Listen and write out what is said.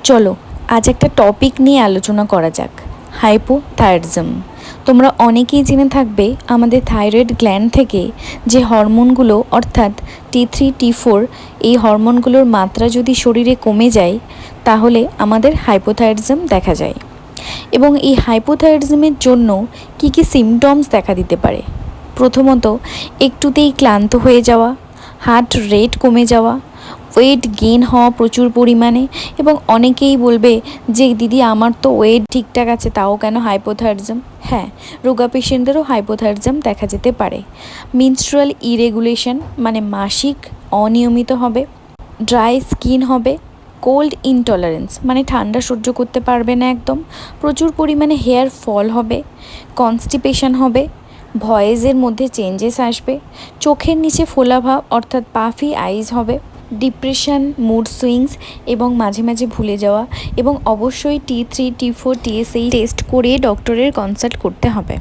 চলো আজ একটা টপিক নিয়ে আলোচনা করা যাক, হাইপোথাইরয়েডিজম। তোমরা অনেকেই জেনে থাকবে আমাদের থাইরয়েড গ্ল্যান্ড থেকে যে হরমোনগুলো অর্থাৎ T3 T4 এই হরমোনগুলোর মাত্রা যদি শরীরে কমে যায় তাহলে আমাদের হাইপোথাইরয়েডিজম দেখা যায়। এবং এই হাইপোথাইরয়েডিজমের জন্য কি কি সিমটমস দেখা দিতে পারে? প্রথমত, একটুতেই ক্লান্ত হয়ে যাওয়া, হার্ট রেট কমে যাওয়া, ওয়েট গেইন হওয়া প্রচুর পরিমাণে। এবং অনেকেই বলবে যে দিদি আমার তো ওয়েট ঠিকঠাক আছে তাও কেন হাইপোথাইরয়েডিজম? হ্যাঁ, রোগা পেশেন্টদেরও হাইপোথাইরয়েডিজম দেখা যেতে পারে। মেনস্ট্রুয়াল ইরেগুলেশন মানে মাসিক অনিয়মিত হবে, ড্রাই স্কিন হবে, কোল্ড ইনটলারেন্স মানে ঠান্ডা সহ্য করতে পারবে না একদম, প্রচুর পরিমাণে হেয়ার ফল হবে, কনস্টিপেশন হবে, ভয়েসের মধ্যে চেঞ্জেস আসবে, চোখের নিচে ফোলাভাব অর্থাৎ পাফি আইজ হবে, ডিপ্রেশন, মুড সুইংস এবং মাঝে মাঝে ভুলে যাওয়া। এবং অবশ্যই T3 T4 TSH টেস্ট করে ডক্টরের কনসাল্ট করতে হবে।